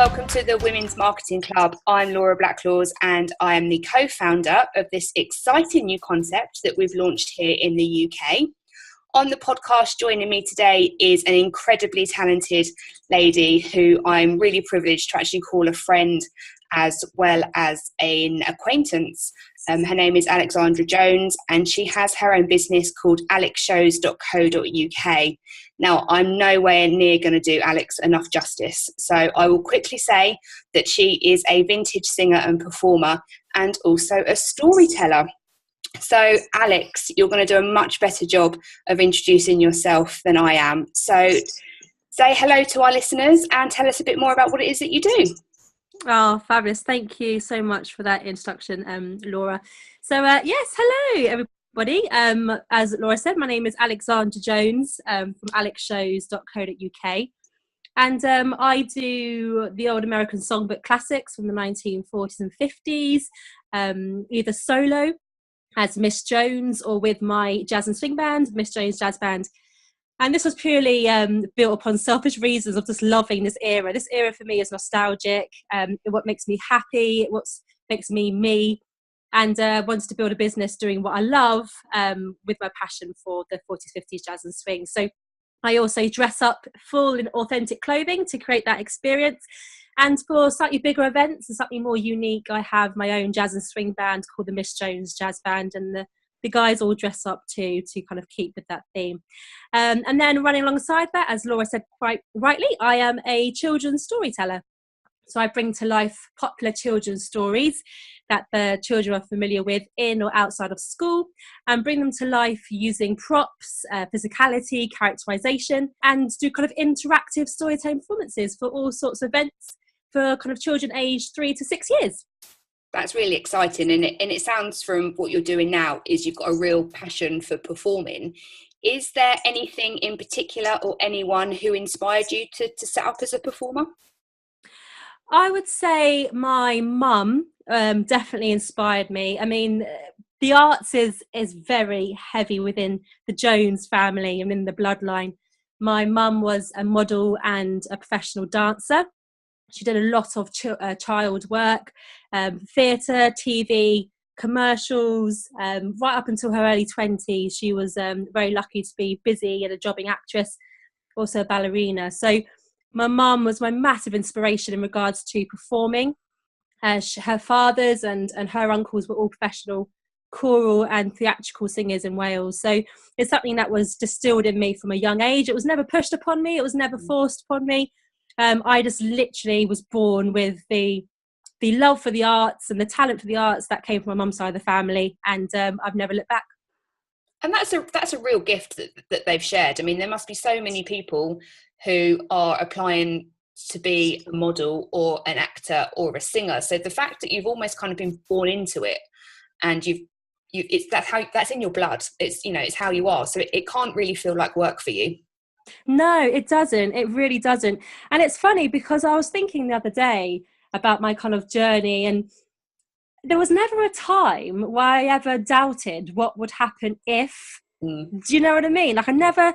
welcome to the Women's Marketing Club. I'm Laura Blacklaws and I am the co-founder of this exciting new concept that we've launched here in the UK. On the podcast joining me today is an incredibly talented lady who I'm really privileged to actually call a friend as well as an acquaintance. Her name is Alexandra Jones and she has her own business called alexshows.co.uk. Now, I'm nowhere near going to do Alex enough justice, so I will quickly say that she is a vintage singer and performer and also a storyteller. So, Alex, you're going to do a much better job of introducing yourself than I am. So, say hello to our listeners and tell us a bit more about what it is that you do. Oh, fabulous. Thank you so much for that introduction, Laura. So, yes, hello, everybody. As Laura said, my name is Alexandra Jones from alexshows.co.uk. And I do the old American songbook classics from the 1940s and 50s, either solo as Miss Jones or with my jazz and swing band, Miss Jones Jazz Band. And this was purely built upon selfish reasons of just loving this era. This era for me is nostalgic. What makes me happy, what makes me me, and wanted to build a business doing what I love with my passion for the 40s, 50s jazz and swing. So I also dress up full in authentic clothing to create that experience. And for slightly bigger events and something more unique, I have my own jazz and swing band called the Miss Jones Jazz Band, and the guys all dress up too to kind of keep with that theme. And then running alongside that, as Laura said quite rightly, I am a children's storyteller. So I bring to life popular children's stories that the children are familiar with in or outside of school and bring them to life using props, physicality, characterization, and do kind of interactive storytelling performances for all sorts of events for kind of children aged 3 to 6 years. That's really exciting, and it sounds from what you're doing now is you've got a real passion for performing. Is there anything in particular or anyone who inspired you to set up as a performer? I would say my mum definitely inspired me. I mean, the arts is very heavy within the Jones family and in the bloodline. My mum was a model and a professional dancer. She did a lot of child work, theatre, TV, commercials, right up until her early 20s. She was very lucky to be busy and a jobbing actress, also a ballerina. So my mum was my massive inspiration in regards to performing. Her fathers and her uncles were all professional choral and theatrical singers in Wales. So it's something that was distilled in me from a young age. It was never pushed upon me. It was never forced upon me. I just literally was born with the love for the arts and the talent for the arts that came from my mum's side of the family, and I've never looked back. And that's a real gift that they've shared. I mean, there must be so many people who are applying to be a model or an actor or a singer. So the fact that you've almost kind of been born into it, and that's in your blood. It's how you are. So it can't really feel like work for you. No, it doesn't. It really doesn't. And it's funny because I was thinking the other day about my kind of journey, and there was never a time where I ever doubted what would happen if. Do you know what I mean? Like I never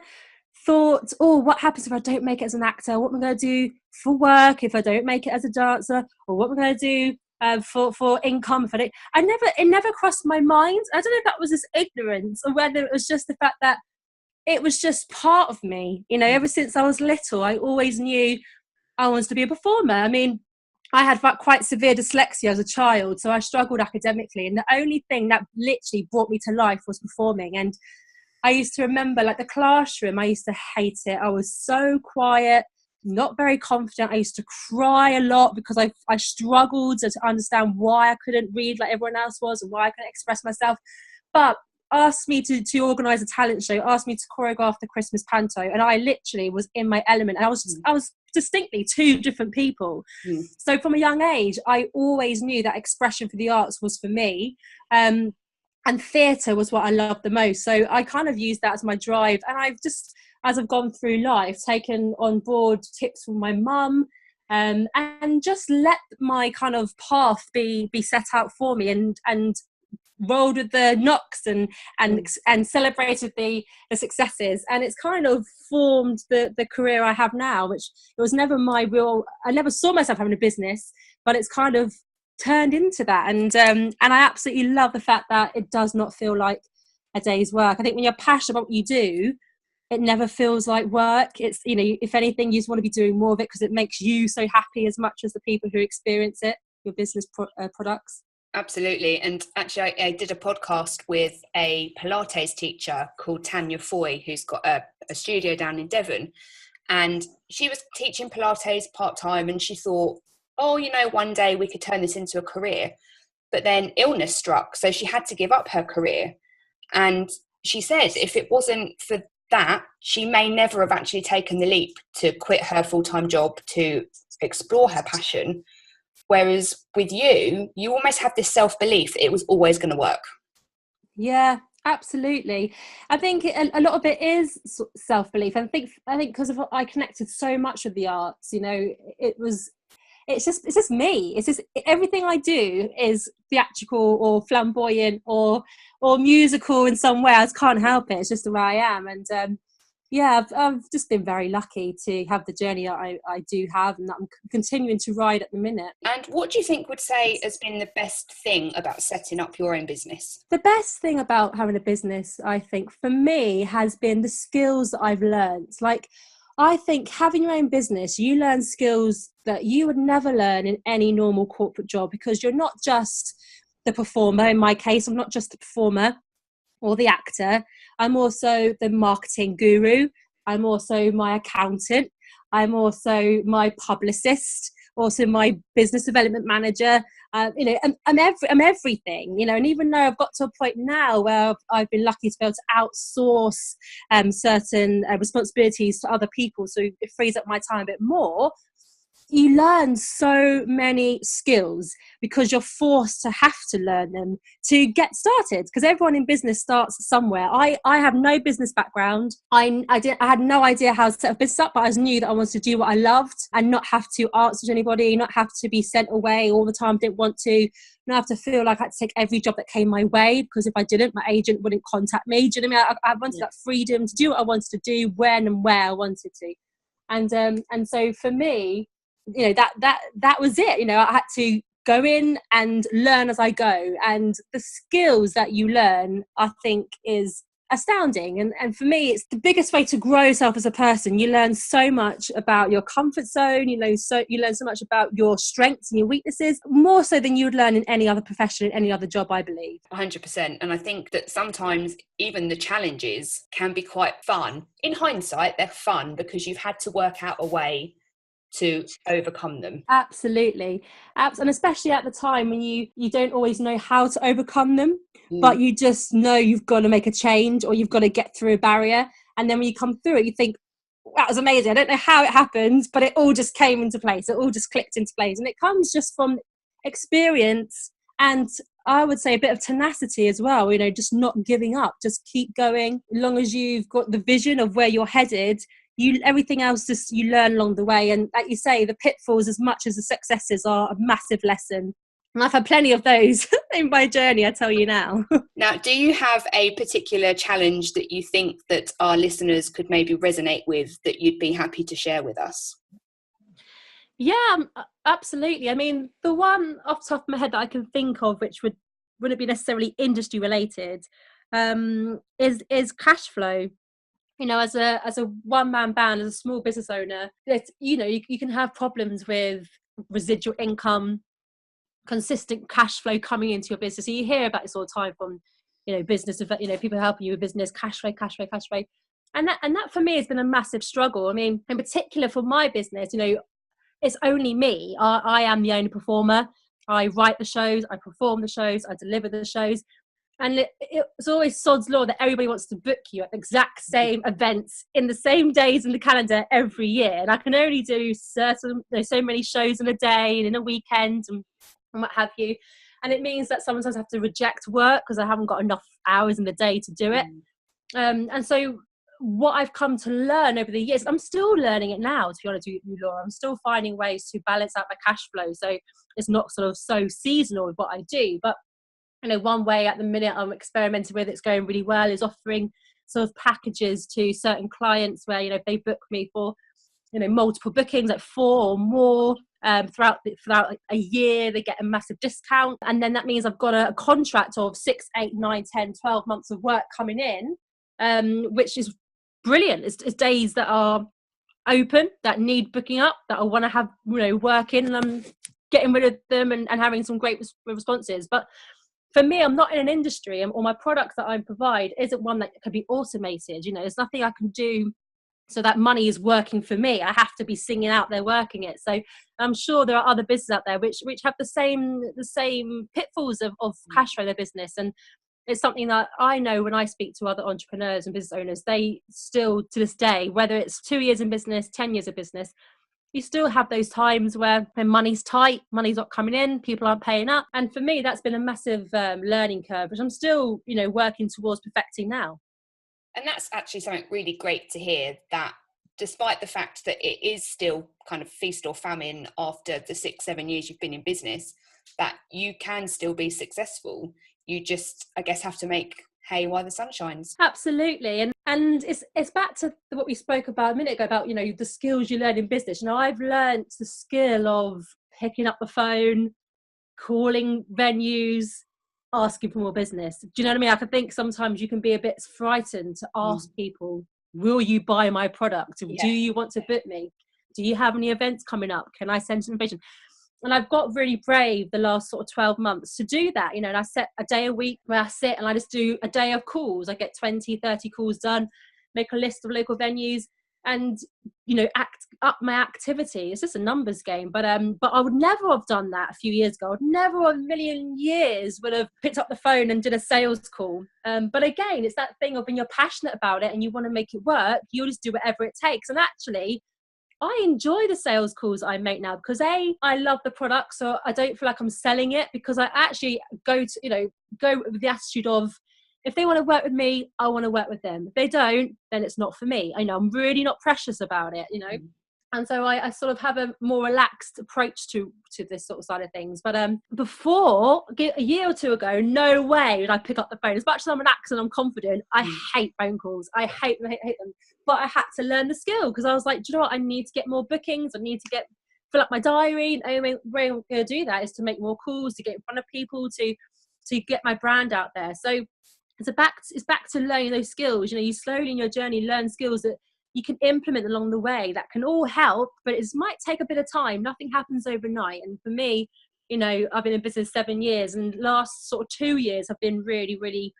thought, oh, what happens if I don't make it as an actor? What am I going to do for work if I don't make it as a dancer? Or what am I going to do for income if I don't? It never crossed my mind. I don't know if that was just ignorance or whether it was just the fact that it was just part of me. You know, ever since I was little, I always knew I wanted to be a performer. I mean, I had quite severe dyslexia as a child, so I struggled academically. And the only thing that literally brought me to life was performing. And I used to remember, like the classroom, I used to hate it. I was so quiet, not very confident. I used to cry a lot because I struggled to understand why I couldn't read like everyone else was and why I couldn't express myself. But asked me to organise a talent show, asked me to choreograph the Christmas panto, and I literally was in my element. And I was distinctly two different people. So from a young age, I always knew that expression for the arts was for me, and theatre was what I loved the most. So I kind of used that as my drive, and I've just, as I've gone through life, taken on board tips from my mum, and just let my kind of path be set out for me, and rolled with the knocks and celebrated the successes, and it's kind of formed the career I have now, which it was never my real. I never saw myself having a business, but it's kind of turned into that, and I absolutely love the fact that it does not feel like a day's work. I think when you're passionate about what you do, it never feels like work. It's, you know, if anything, you just want to be doing more of it because it makes you so happy as much as the people who experience it, your business products. Absolutely. And actually, I did a podcast with a Pilates teacher called Tanya Foy, who's got a studio down in Devon. And she was teaching Pilates part-time, and she thought, oh, you know, one day we could turn this into a career. But then illness struck, so she had to give up her career. And she said if it wasn't for that, she may never have actually taken the leap to quit her full-time job to explore her passion. Whereas with you almost have this self-belief that it was always going to work. Yeah, absolutely. I think a lot of it is self-belief. I think because of I connected so much with the arts, you know, it's just me. It's just everything I do is theatrical or flamboyant or musical in some way. I just can't help it. It's just the way I am. And yeah, I've just been very lucky to have the journey that I do have, and that I'm continuing to ride at the minute. And what do you think would say has been the best thing about setting up your own business? The best thing about having a business, I think, for me, has been the skills that I've learned. Like, I think having your own business, you learn skills that you would never learn in any normal corporate job, because you're not just the performer. In my case, I'm not just the performer or the actor. I'm also the marketing guru. I'm also my accountant. I'm also my publicist, also my business development manager. You know, I'm everything, you know, and even though I've got to a point now where I've been lucky to be able to outsource certain responsibilities to other people, so it frees up my time a bit more, you learn so many skills because you're forced to have to learn them to get started, because everyone in business starts somewhere. I have no business background. I had no idea how to set a business up, but I just knew that I wanted to do what I loved and not have to answer to anybody, not have to be sent away all the time. Didn't want to, not have to feel like I had to take every job that came my way, because if I didn't, my agent wouldn't contact me. Do you know what I mean? I wanted that freedom to do what I wanted to do, when and where I wanted to. And so for me, you know, that was it. You know, I had to go in and learn as I go, and the skills that you learn, I think, is astounding. And for me, it's the biggest way to grow yourself as a person. You learn so much about your comfort zone. You learn so much about your strengths and your weaknesses, more so than you would learn in any other profession, in any other job, I believe. 100%. And I think that sometimes even the challenges can be quite fun. In hindsight, they're fun because you've had to work out a way to overcome them. Absolutely. And especially at the time when you don't always know how to overcome them, but you just know you've got to make a change, or you've got to get through a barrier. And then when you come through it, you think, that was amazing. I don't know how it happened, but it all just came into place. It all just clicked into place. And it comes just from experience, and I would say a bit of tenacity as well, you know, just not giving up, just keep going. As long as you've got the vision of where you're headed, everything else just you learn along the way. And like you say, the pitfalls, as much as the successes, are a massive lesson. And I've had plenty of those in my journey, I tell you now. Now, do you have a particular challenge that you think that our listeners could maybe resonate with, that you'd be happy to share with us? Yeah, absolutely. I mean, the one off the top of my head that I can think of, which wouldn't be necessarily industry related, is cash flow. You know, as a one-man band, as a small business owner, that, you know, you can have problems with residual income, consistent cash flow coming into your business. So you hear about this all the time from, you know, business, you know, people helping you with business, cash flow. And that for me has been a massive struggle. I mean, in particular for my business, you know, it's only me. I am the only performer. I write the shows, I perform the shows, I deliver the shows. And it's always sod's law that everybody wants to book you at the exact same events in the same days in the calendar every year. And I can only do so many shows in a day and in a weekend and what have you. And it means that sometimes I have to reject work because I haven't got enough hours in the day to do it. And so what I've come to learn over the years, I'm still learning it now, to be honest with you, Laura. I'm still finding ways to balance out my cash flow so it's not sort of so seasonal with what I do. But one way at the minute I'm experimenting with, it's going really well, is offering sort of packages to certain clients where, if they book me for, multiple bookings, like 4 or more, throughout like a year, they get a massive discount. And then that means I've got a contract of 6, 8, 9, 10, 12 months of work coming in, which is brilliant. It's days that are open, that need booking up, that I want to have, working, and I'm getting rid of them and having some great responses. But for me, I'm not in an industry, or my product that I provide isn't one that can be automated. There's nothing I can do so that money is working for me. I have to be singing out there working it. So I'm sure there are other businesses out there which have the same pitfalls of cash flow their business. And it's something that I know when I speak to other entrepreneurs and business owners, they still, to this day, whether it's 2 years in business, 10 years of business, you still have those times where money's tight, money's not coming in, people aren't paying up. And for me, that's been a massive learning curve, which I'm still, working towards perfecting now. And that's actually something really great to hear, that despite the fact that it is still kind of feast or famine after the 6-7 years you've been in business, that you can still be successful. You just, I guess, have to make hay while the sun shines. Absolutely. And it's back to what we spoke about a minute ago about, the skills you learn in business. I've learned the skill of picking up the phone, calling venues, asking for more business. Do you know what I mean? I can think sometimes you can be a bit frightened to ask people, will you buy my product? Yeah. Do you want to book me? Do you have any events coming up? Can I send some information? And I've got really brave the last sort of 12 months to do that, and I set a day a week where I sit and I just do a day of calls. I get 20, 30 calls done, make a list of local venues, and, act up my activity. It's just a numbers game. But I would never have done that a few years ago. I'd never in a million years would have picked up the phone and did a sales call. But again, it's that thing of when you're passionate about it and you want to make it work, you'll just do whatever it takes. And actually, I enjoy the sales calls I make now because I love the product, so I don't feel like I'm selling it, because I actually go with the attitude of, if they want to work with me, I want to work with them. If they don't, then it's not for me. I'm really not precious about it, And so I sort of have a more relaxed approach to this sort of side of things. But before, a year or two ago, no way would I pick up the phone. As much as I'm relaxed and I'm confident, I hate phone calls. I hate them. But I had to learn the skill, because I was like, do you know what? I need to get more bookings. I need to fill up my diary. And the only way I'm going to do that is to make more calls, to get in front of people, to get my brand out there. So it's back to learning those skills. You slowly in your journey learn skills that you can implement along the way that can all help, but it might take a bit of time. Nothing happens overnight. And for me, I've been in business 7 years, and last sort of 2 years have been really, really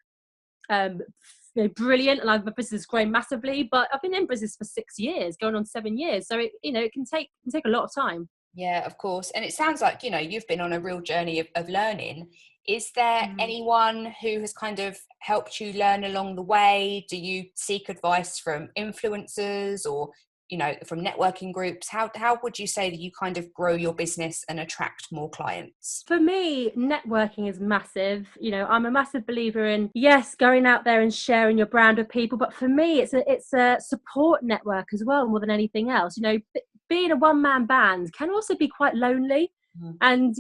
brilliant. And my business has grown massively, but I've been in business for 6 years, going on 7 years. So it can take a lot of time. Yeah, of course. And it sounds like, you've been on a real journey of learning. Is there anyone who has kind of helped you learn along the way? Do you seek advice from influencers or, from networking groups? How would you say that you kind of grow your business and attract more clients? For me, networking is massive. I'm a massive believer in, yes, going out there and sharing your brand with people. But for me, it's a support network as well, more than anything else. Being a one-man band can also be quite lonely. And,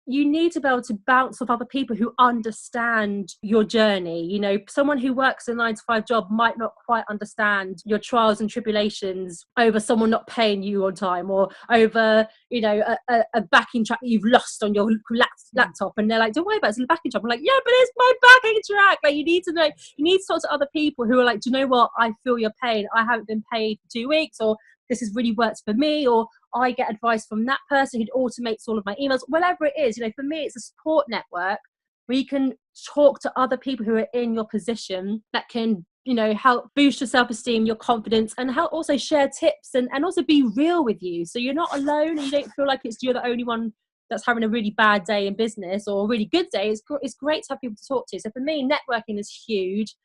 you need to be able to bounce off other people who understand your journey. Someone who works a 9-to-5 job might not quite understand your trials and tribulations over someone not paying you on time, or over, a backing track that you've lost on your laptop. And they're like, don't worry about it, it's a backing track. I'm like, yeah, but it's my backing track. Like, you need to talk to other people who are like, do you know what? I feel your pain. I haven't been paid for 2 weeks, or this has really worked for me, or I get advice from that person who automates all of my emails, whatever it is. For me, it's a support network where you can talk to other people who are in your position that can, help boost your self-esteem, your confidence, and help also share tips and also be real with you. So you're not alone, and you don't feel like you're the only one that's having a really bad day in business or a really good day. It's great to have people to talk to. So for me, networking is huge.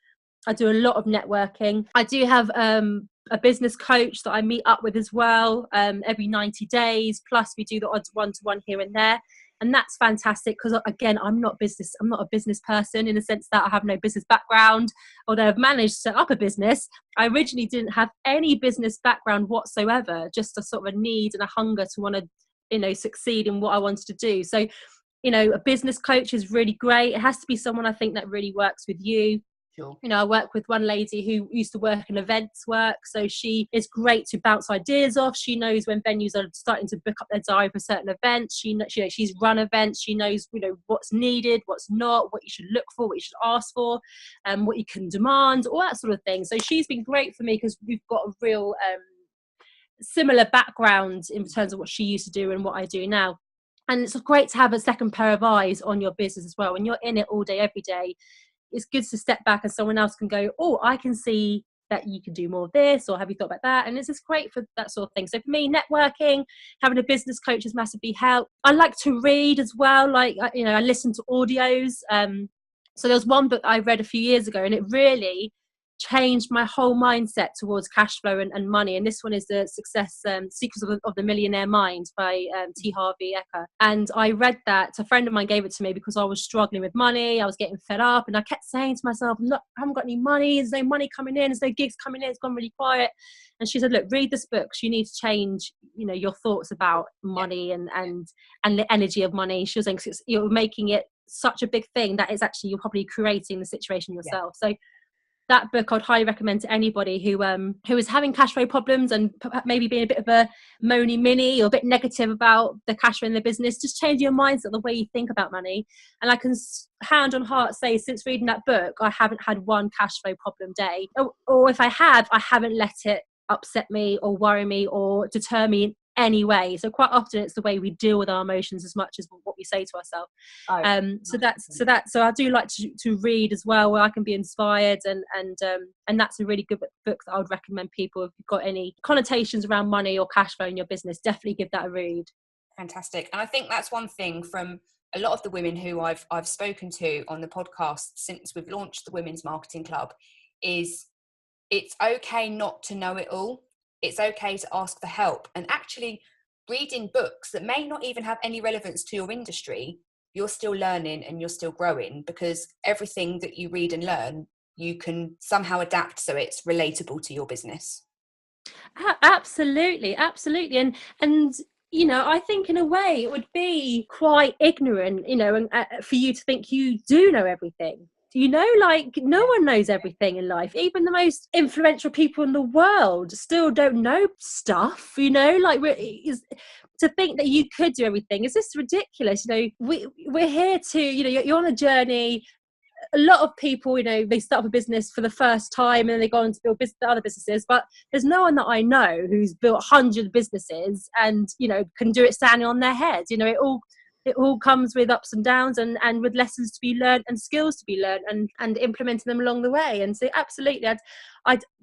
I do a lot of networking. I do have a business coach that I meet up with as well every 90 days. Plus we do the odds one-to-one here and there. And that's fantastic because, again, I'm not a business person in the sense that I have no business background, although I've managed to set up a business. I originally didn't have any business background whatsoever, just a sort of a need and a hunger to want to, succeed in what I wanted to do. So You know, a business coach is really great. It has to be someone, I think, that really works with you. Sure. You know, I work with one lady who used to work in events work, so she is great to bounce ideas off. She knows when venues are starting to book up their diary for certain events. She's run events. She knows, you know, what's needed, what's not, what you should look for, what you should ask for, what you can demand, all that sort of thing. So she's been great for me because we've got a real similar background in terms of what she used to do and what I do now. And it's great to have a second pair of eyes on your business as well. When you're in it all day, every day, it's good to step back and someone else can go, oh, I can see that you can do more of this, or have you thought about that? And it's just great for that sort of thing. So for me, networking, having a business coach has massively helped. I like to read as well. Like, you know, I listen to audios. So there was one book I read a few years ago, and it really changed my whole mindset towards cash flow and money. And this one is the Secrets of the Millionaire Mind by T. Harvey Eker. And I read that. A friend of mine gave it to me because I was struggling with money. I was getting fed up, and I kept saying to myself, I haven't got any money. There's no money coming in. There's no gigs coming in. It's gone really quiet. And she said, look, read this book. You need to change, you know, your thoughts about money and the energy of money. She was saying, you're making it such a big thing that it's actually, you're probably creating the situation yourself. So that book I'd highly recommend to anybody who is having cash flow problems and maybe being a bit of a moany minnie or a bit negative about the cash flow in the business. Just change your mindset, the way you think about money. And I can hand on heart say, since reading that book, I haven't had one cash flow problem day. Or if I have, I haven't let it upset me or worry me or deter me in any way. So quite often it's the way we deal with our emotions as much as what we say to ourselves. So I do like to read as well, where I can be inspired, and that's a really good book that I would recommend people. If you've got any connotations around money or cash flow in your business, definitely give that a read. Fantastic. And I think that's one thing from a lot of the women who I've spoken to on the podcast since we've launched the Women's Marketing Club is it's okay not to know it all. It's okay to ask for help. And actually reading books that may not even have any relevance to your industry, you're still learning and you're still growing, because everything that you read and learn, you can somehow adapt so it's relatable to your business. Absolutely. And you know, I think in a way it would be quite ignorant, you know, and for you to think you do know everything. You know, like, no one knows everything in life. Even the most influential people in the world still don't know stuff, you know, like to think that you could do everything is just ridiculous. You know, we're here to, you know, you're on a journey. A lot of people, you know, they start up a business for the first time and then they go on to build other businesses, but there's no one that I know who's built 100 businesses and, you know, can do it standing on their head. You know, it all comes with ups and downs and with lessons to be learned and skills to be learned and implementing them along the way. And so absolutely, there's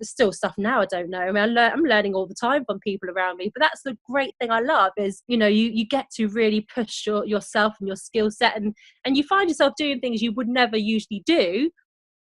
still stuff now I don't know. I mean, I'm learning all the time from people around me, but that's the great thing I love is, you know, you get to really push yourself and your skill set and you find yourself doing things you would never usually do,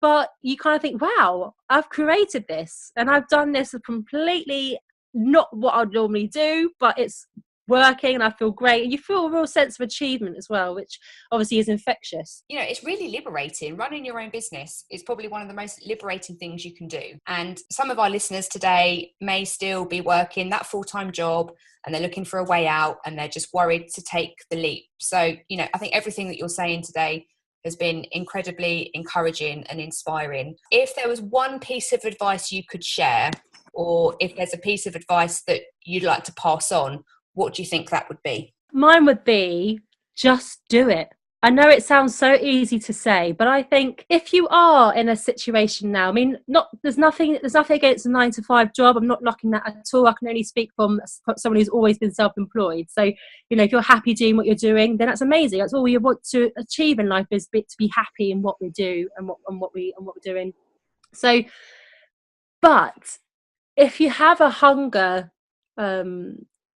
but you kind of think, wow, I've created this and I've done this completely not what I'd normally do, but it's working and I feel great, and you feel a real sense of achievement as well, which obviously is infectious. You know, it's really liberating. Running your own business is probably one of the most liberating things you can do. And some of our listeners today may still be working that full-time job and they're looking for a way out and they're just worried to take the leap. So, you know, I think everything that you're saying today has been incredibly encouraging and inspiring. If there was one piece of advice you could share, or if there's a piece of advice that you'd like to pass on, what do you think that would be? Mine would be just do it. I know it sounds so easy to say, but I think if you are in a situation now, I mean, there's nothing against a 9-to-5 job. I'm not knocking that at all. I can only speak from someone who's always been self-employed. So, you know, if you're happy doing what you're doing, then that's amazing. That's all we want to achieve in life, is to be happy in what we do and what we're doing. So, but if you have a hunger,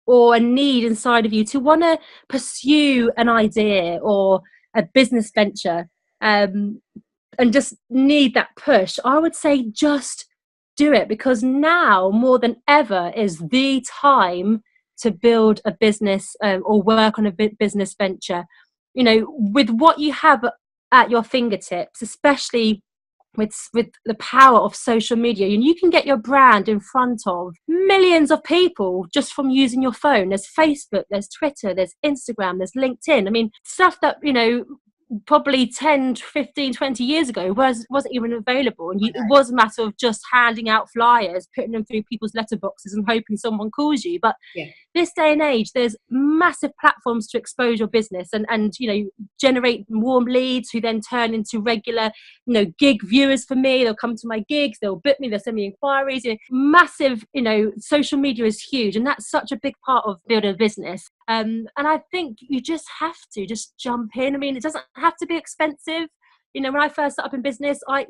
or a need inside of you to want to pursue an idea or a business venture, and just need that push, I would say just do it, because now more than ever is the time to build a business or work on a business venture. You know, with what you have at your fingertips, especially with the power of social media, and you can get your brand in front of millions of people just from using your phone. There's Facebook, there's Twitter, there's Instagram, there's LinkedIn. I mean, stuff that, you know, probably 10, 15, 20 years ago wasn't even available, and it was a matter of just handing out flyers, putting them through people's letterboxes and hoping someone calls you. But this day and age, there's massive platforms to expose your business and you know, generate warm leads who then turn into regular, you know, gig viewers for me. They'll come to my gigs, they'll book me, they'll send me inquiries. You know, massive, you know, social media is huge, and that's such a big part of building a business. And I think you just have to just jump in. I mean, it doesn't have to be expensive. You know, when I first started up in business, I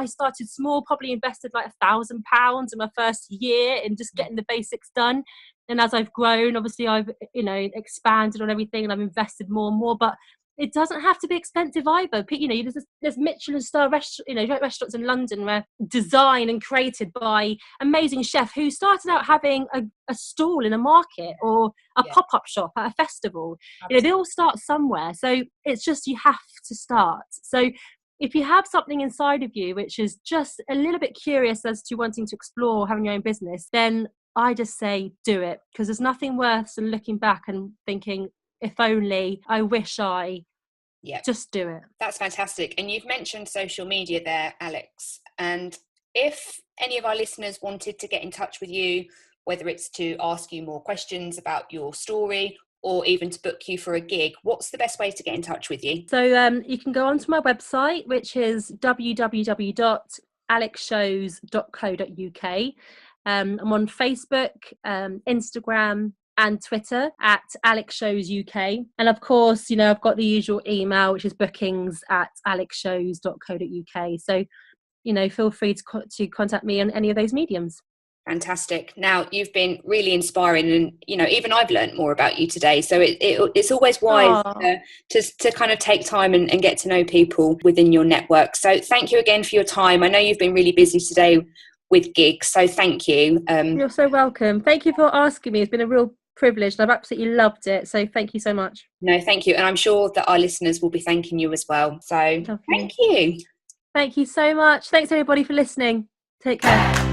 started small, probably invested like £1,000 in my first year in just getting the basics done. And as I've grown, obviously I've, you know, expanded on everything, and I've invested more and more. But it doesn't have to be expensive either. You know, there's Michelin star restaurants in London where designed and created by amazing chef who started out having a stall in a market or a pop-up shop at a festival. Absolutely. You know, they all start somewhere. So it's just, you have to start. So if you have something inside of you which is just a little bit curious as to wanting to explore having your own business, then I just say do it, because there's nothing worse than looking back and thinking, if only, I wish I. Just do it. That's fantastic. And you've mentioned social media there, Alex. And if any of our listeners wanted to get in touch with you, whether it's to ask you more questions about your story or even to book you for a gig, what's the best way to get in touch with you? So you can go onto my website, which is www.alexshows.co.uk. I'm on Facebook, Instagram, and Twitter at Alex Shows UK. And of course, you know, I've got the usual email, which is bookings@alexshows.co.uk. So, you know, feel free to contact me on any of those mediums. Fantastic. Now, you've been really inspiring, and, you know, even I've learned more about you today. So it's always wise to kind of take time and get to know people within your network. So thank you again for your time. I know you've been really busy today with gigs, so thank you. You're so welcome. Thank you for asking me. It's been a real privilege, and I've absolutely loved it. So thank you so much. No, thank you. And I'm sure that our listeners will be thanking you as well. So thank you. Thank you so much. Thanks everybody for listening. Take care.